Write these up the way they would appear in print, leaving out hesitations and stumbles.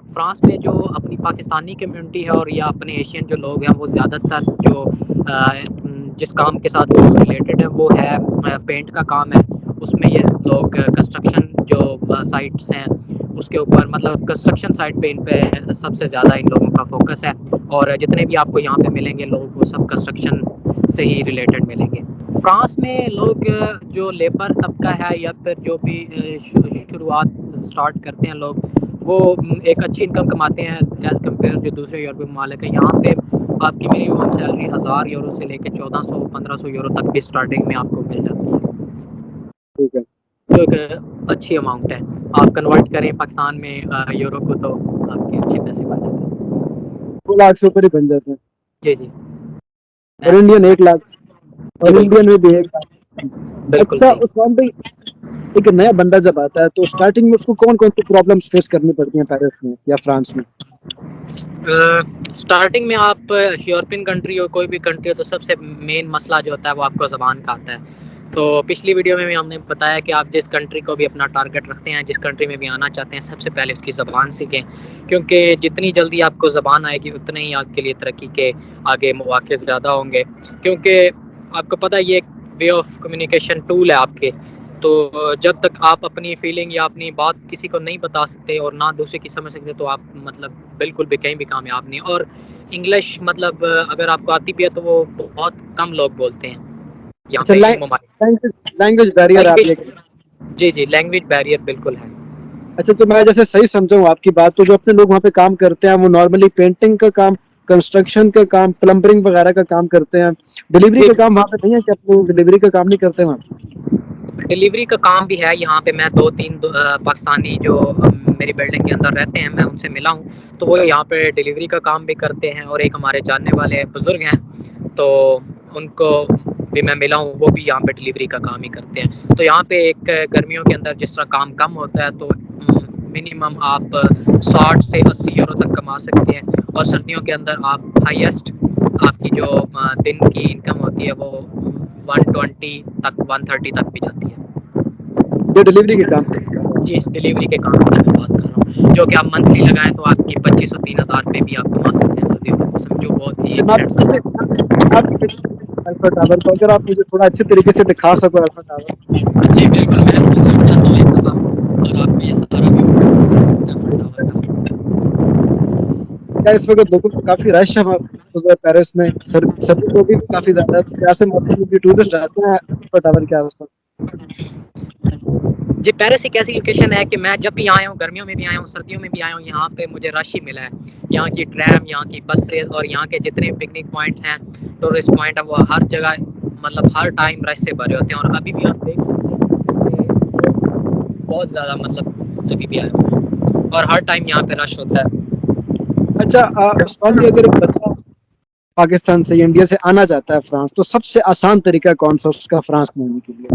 France میں جو اپنی پاکستانی کمیونٹی ہے اور یا اپنے ایشین جو لوگ ہیں وہ زیادہ تر جو جس کام کے ساتھ وہ ریلیٹڈ ہے وہ ہے پینٹ کا کام ہے. اس میں یہ لوگ کنسٹرکشن جو سائٹس ہیں اس کے اوپر مطلب کنسٹرکشن سائٹ پہ ان پہ سب سے زیادہ ان لوگوں کا فوکس ہے. اور جتنے بھی آپ کو یہاں پہ ملیں گے لوگ وہ سب کنسٹرکشن سے ہی ریلیٹڈ ملیں گے. فرانس میں لوگ جو لیبر طبقہ ہے یا پھر جو بھی شروعات اسٹارٹ کرتے ہیں لوگ وہ ایک اچھی انکم کماتے ہیں ایز کمپیئر جو دوسرے یورپی ممالک ہیں. یہاں پہ آپ کی منیمم سیلری 1000 یورو سے لے کے 1400-1500 یورو تک بھی اسٹارٹنگ میں آپ کو مل جاتی ہے, ٹھیک ہے. جو ایک اچھی اماؤنٹ ہے. آپ کنورٹ کریں پاکستان میں یورو کو تو آپ کے اچھے پیسے بن جاتے ہیں. 2 لاکھ سے اوپر ہی بن جاتے ہیں. جی جی اور انڈین 1 لاکھ, جی اور بالکل انڈین میں بھی 1 لاکھ. بالکل اچھا صحیح. عثمان بھائی, ایک نیا بندہ جب آتا ہے تو اسٹارٹنگ میں اس کو کون کون سی پرابلمس فیس کرنی پڑتی ہیں پیرس میں یا فرانس میں؟ اسٹارٹنگ میں آپ یورپین کنٹری ہو کوئی بھی کنٹری ہو تو سب سے مین مسئلہ جو ہوتا ہے وہ آپ کو زبان کا آتا ہے. تو پچھلی ویڈیو میں بھی ہم نے بتایا کہ آپ جس کنٹری کو بھی اپنا ٹارگٹ رکھتے ہیں, جس کنٹری میں بھی آنا چاہتے ہیں, سب سے پہلے اس کی زبان سیکھیں, کیونکہ جتنی جلدی آپ کو زبان آئے گی اتنے ہی آپ کے لیے ترقی کے آگے مواقع زیادہ ہوں گے. کیونکہ آپ کو پتہ یہ ایک وے آف کمیونیکیشن ٹول ہے آپ کے. تو جب تک آپ اپنی فیلنگ یا اپنی بات کسی کو نہیں بتا سکتے اور نہ دوسرے کی سمجھ سکتے تو آپ مطلب بالکل بھی کہیں بھی کامیاب نہیں. اور انگلش مطلب اگر آپ کو آتی بھی ہے تو وہ بہت کم لوگ بولتے ہیں یہاں اچھا, پہ ان لینگویج بیریئر آپ لینگویج. یہ. جی جی لینگویج بیریئر بالکل ہے. اچھا, تو میں جیسے صحیح سمجھا ہوں آپ کی بات, تو جو اپنے لوگ وہاں پہ کام کرتے ہیں وہ نارملی پینٹنگ کا کام, کنسٹرکشن کا کام, پلمبرنگ وغیرہ کا کام کرتے ہیں. ڈلیوری جی کا کام وہاں پہ نہیں ہے کیا؟ آپ ڈلیوری کا کام نہیں کرتے وہاں؟ ڈلیوری کا کام بھی ہے یہاں پہ. میں 2-3 پاکستانی جو میری بلڈنگ کے اندر رہتے ہیں میں ان سے ملا ہوں, تو وہ یہاں پہ ڈلیوری کا کام بھی کرتے ہیں. اور ایک ہمارے جاننے والے بزرگ ہیں تو ان کو بھی میں ملا ہوں, وہ بھی یہاں پہ ڈلیوری کا کام ہی کرتے ہیں. تو یہاں پہ ایک گرمیوں کے اندر جس طرح کام کم ہوتا ہے تو منیمم آپ 60 سے 80 یورو تک کما سکتے ہیں, اور سردیوں کے اندر آپ ہائیسٹ آپ کی جو دن کی انکم ہوتی ہے وہ 120 تک 130 تک بھی جاتی ہے. جو ڈلیوری کے کام کرتے جی اس ڈلیوری کے کام کی میں بات کر رہا ہوں, جو کہ آپ منتھلی لگائیں تو آپ کی 2500-3000 روپے بھی آپ کما سکتے ہیں سردیوں کے موسم, جو بہت ہی ایک ہینڈسم ہے. ٹاور کو اگر آپ مجھے تھوڑا اچھے طریقے سے دکھا سکو الفا ٹاور. جی بالکل میں چاہتا ہوں ایک دفعہ اور آپ کو یہ سارا بھی کیا اس وقت لوگوں کو کافی رش ہے پیرس میں؟ سبھی کو بھی کافی زیادہ پیاسے موسم میں ٹورسٹ آتے ہیں الفا ٹاور کے آس پاس. جی پیرس ایک ایسی لوکیشن ہے کہ میں جب بھی آیا ہوں, گرمیوں میں بھی آیا ہوں, سردیوں میں بھی آیا ہوں, یہاں پہ مجھے رش ہی ملا ہے. یہاں کی ٹریم, یہاں کی بسیں اور یہاں کے جتنے پکنک پوائنٹ ہیں, ٹورسٹ پوائنٹ ہے, وہ ہر جگہ مطلب ہر ٹائم رش سے بھرے ہوتے ہیں. اور ابھی بھی آپ دیکھ سکتے ہیں کہ بہت زیادہ مطلب ابھی بھی آئے ہوئے ہیں اور ہر ٹائم یہاں پہ رش ہوتا ہے. اچھا عثمان بھائی, اگر پاکستان سے انڈیا سے آنا چاہتا ہے فرانس, تو سب سے آسان طریقہ کون سا اس کا فرانس میں آنے کے لیے؟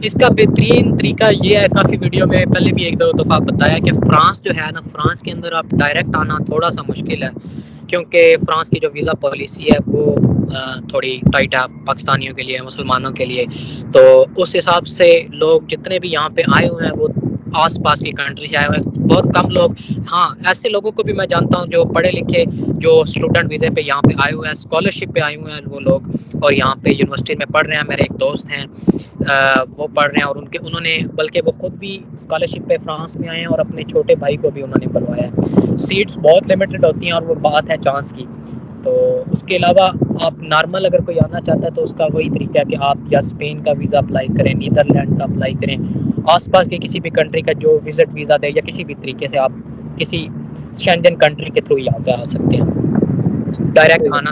اس کا بہترین طریقہ یہ ہے, کافی ویڈیو میں پہلے بھی ایک دو دفعہ بتایا کہ فرانس جو ہے نا, فرانس کے اندر آپ ڈائریکٹ آنا تھوڑا سا مشکل ہے, کیونکہ فرانس کی جو ویزا پالیسی ہے وہ تھوڑی ٹائٹ ہے پاکستانیوں کے لیے, مسلمانوں کے لیے. تو اس حساب سے لوگ جتنے بھی یہاں پہ آئے ہوئے ہیں وہ آس پاس کی کنٹری سے آئے ہوئے ہیں. بہت کم لوگ, ہاں ایسے لوگوں کو بھی میں جانتا ہوں جو پڑھے لکھے جو اسٹوڈنٹ ویزے پہ یہاں پہ آئے ہوئے ہیں, اسکالرشپ پہ آئے ہوئے ہیں وہ لوگ, اور یہاں پہ یونیورسٹی میں پڑھ رہے ہیں. میرے ایک دوست ہیں وہ پڑھ رہے ہیں, اور انہوں نے بلکہ وہ خود بھی اسکالرشپ پہ فرانس میں آئے ہیں, اور اپنے چھوٹے بھائی کو بھی انہوں نے بلوایا ہے. سیٹس بہت لمیٹڈ ہوتی ہیں اور وہ بات ہے چانس کی. تو اس کے علاوہ آپ نارمل اگر کوئی آنا چاہتا ہے تو اس کا وہی طریقہ ہے کہ آپ یا اسپین کا ویزا اپلائی کریں, نیدرلینڈ کا اپلائی کریں, آس پاس کے کسی بھی کنٹری کا جو وزٹ ویزا دے, یا کسی بھی طریقے سے آپ کسی شینجن کنٹری کے تھرو یہاں پہ آ سکتے ہیں. ڈائریکٹ آنا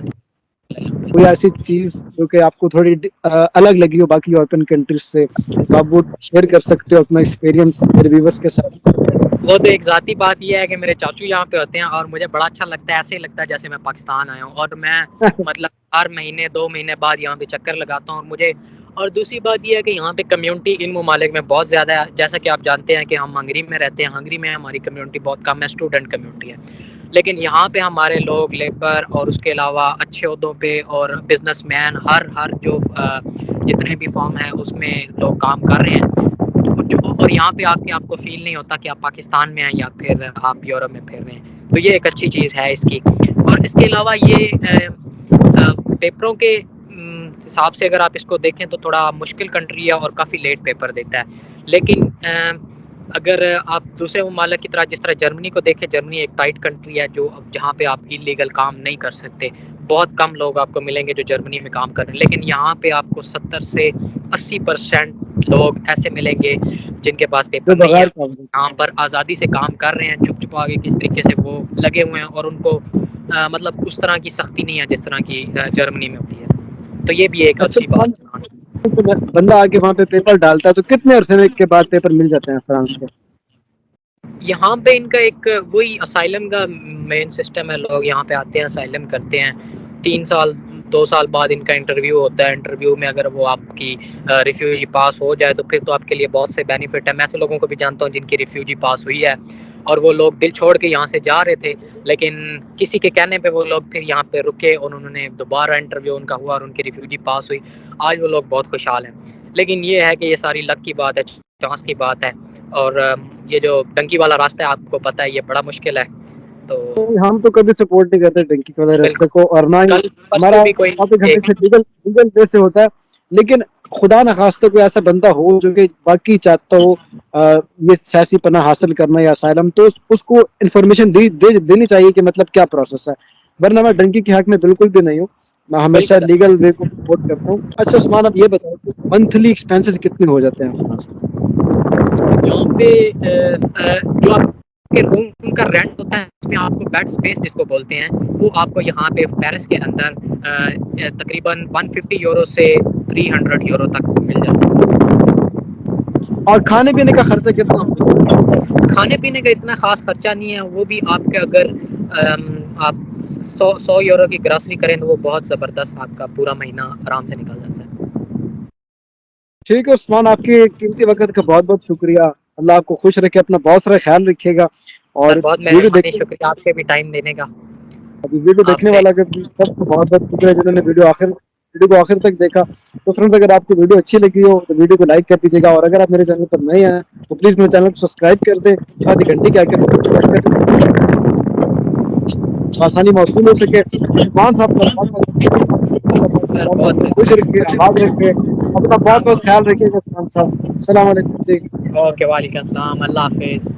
کوئی ایسی چیز جو کہ آپ کو تھوڑی الگ لگی ہو باقی یورپین کنٹریز سے, تو آپ وہ شیئر کر سکتے ہو اپنا ایکسپیرینس میرے ویورز کے ساتھ. وہ تو ایک ذاتی بات یہ ہے کہ میرے چاچو یہاں پہ ہوتے ہیں اور مجھے بڑا اچھا لگتا ہے, ایسے ہی لگتا ہے جیسے میں پاکستان آیا ہوں. اور میں مطلب ہر مہینے 2 مہینے بعد یہاں پہ چکر لگاتا ہوں. اور دوسری بات یہ ہے کہ یہاں پہ کمیونٹی ان ممالک میں بہت زیادہ ہے. جیسا کہ آپ جانتے ہیں کہ ہم ہنگری میں رہتے ہیں, ہنگری میں ہماری کمیونٹی بہت کم ہے, اسٹوڈنٹ کمیونٹی ہے. لیکن یہاں پہ ہمارے لوگ لیبر اور اس کے علاوہ اچھے عہدوں پہ اور بزنس مین ہر جو جتنے بھی فارم ہیں اس میں لوگ کام کر رہے ہیں. اور یہاں پہ آپ کو فیل نہیں ہوتا کہ آپ پاکستان میں ہیں یا پھر آپ یورپ میں پھر رہے ہیں. تو یہ ایک اچھی چیز ہے اس کی. اور اس کے علاوہ یہ پیپروں کے حساب سے اگر آپ اس کو دیکھیں تو تھوڑا مشکل کنٹری ہے اور کافی لیٹ پیپر دیتا ہے. لیکن اگر آپ دوسرے ممالک کی طرح جس طرح جرمنی کو دیکھیں, جرمنی ایک ٹائٹ کنٹری ہے جہاں پہ آپ انلیگل کام نہیں کر سکتے. بہت کم لوگ آپ کو ملیں گے جو جرمنی میں کام کر رہے ہیں, لیکن یہاں پہ آپ کو 70 سے 80% لوگ ایسے ملیں گے جن کے پاس پیپر جو نہیں ہے, بغیر کام یہاں پر آزادی سے کام کر رہے ہیں, چھپ چھپا کے کس طریقے سے وہ لگے ہوئے ہیں, اور ان کو مطلب اس طرح کی سختی نہیں ہے جس طرح کی جرمنی میں ہوتی ہے. تو یہ بھی ایک اچھا اچھی بات ہے. بندہ آگے وہاں پہ پیپر ڈالتا ہے تو کتنے عرصے کے بعد پیپر مل جاتے ہیں فرانس کے؟ یہاں پہ ان کا ایک وہی اسائلم کا مین سسٹم ہے. لوگ یہاں پہ آتے ہیں, اسائلم کرتے ہیں, 3 سال 2 سال بعد ان کا انٹرویو ہوتا ہے. انٹرویو میں اگر وہ آپ کی ریفیوجی پاس ہو جائے تو پھر تو آپ کے لیے بہت سے بینیفٹ ہے. میں ایسے لوگوں کو بھی جانتا ہوں جن کی ریفیوجی پاس ہوئی ہے اور وہ لوگ دل چھوڑ کے یہاں سے جا رہے تھے, لیکن کسی کے کہنے پہ وہ لوگ پھر یہاں پہ رکے اور انہوں نے دوبارہ انٹرویو ان کا ہوا اور ان کی ریفیوجی پاس ہوئی. آج وہ لوگ بہت خوشحال ہیں. لیکن یہ ہے کہ یہ ساری لک کی بات ہے, چانس کی بات ہے, اور یہ جو ڈنکی والا راستہ ہے آپ کو پتہ ہے یہ بڑا مشکل ہے. تو ہم تو کبھی سپورٹ نہیں کرتے ڈنکی والے راستے کو, اور نہ ہی کل ہمارا پرسوں بھی کوئی 24 گھنٹے لیگل وے سے ہوتا ہے. لیکن خدا نخواستہ کوئی ایسا بندہ ہو جو کہ باقی چاہتا ہو یہ سیاسی پناہ حاصل کرنا یا اسائلم, تو اس کو انفارمیشن دینی چاہیے کہ مطلب کیا پروسیس ہے. ورنہ میں ڈنکی کے حق میں بالکل بھی نہیں ہوں, میں ہمیشہ بالکل لیگل وے کو سپورٹ کرتا ہوں. اچھا عثمان, اب یہ بتاؤ کہ منتھلی ایکسپینسز کتنے ہو جاتے ہیں فرانس میں؟ یہاں پہ جو آپ کے روم کا رینٹ ہوتا ہے اس میں آپ کو بیڈ اسپیس جس کو بولتے ہیں وہ آپ کو یہاں پہ پیرس کے اندر تقریباً 150 یورو سے 300 یورو تک مل جاتا ہے. اور کھانے پینے کا خرچہ کتنا ہو جاتا ہے؟ کھانے پینے کا اتنا خاص خرچہ نہیں ہے, وہ بھی آپ کے اگر آپ 100 یورو کی گراسری کریں تو وہ بہت زبردست آپ کا پورا مہینہ آرام سے نکل جاتا ہے. ٹھیک ہے عثمان, آپ کے قیمتی وقت کا بہت بہت شکریہ. اللہ آپ کو خوش رکھے, اپنا بہت سارا خیال رکھیے گا. اور سر بہت ویڈیو مہربانی, دیکھنے شکریہ آپ کے بھی ٹائم دینے کا. ابھی ویڈیو آپ دیکھنے نے والا سب کو بہت بہت شکریہ جنہوں نے ویڈیو کو آخر تک دیکھا. تو فرینڈز, اگر آپ کو ویڈیو اچھی لگی ہو تو ویڈیو کو لائک کر دیجیے گا, اور اگر آپ میرے چینل پر نئے ہیں تو پلیز میرے چینل کو سبسکرائب کر دیں, ساتھ ہی گھنٹی کے آئیکن کو پریس کر دیں آسانی موصول ہو سکے. عثمان صاحب کا بہت بہت شکریہ. اللہ پاک سے سر بہت بہت بہت خوش رکھے, آباد رکھے. اپنا بہت بہت خیال رکھیے گا عثمان صاحب. السلام علیکم جی. اوکے, وعلیکم السلام, اللہ حافظ.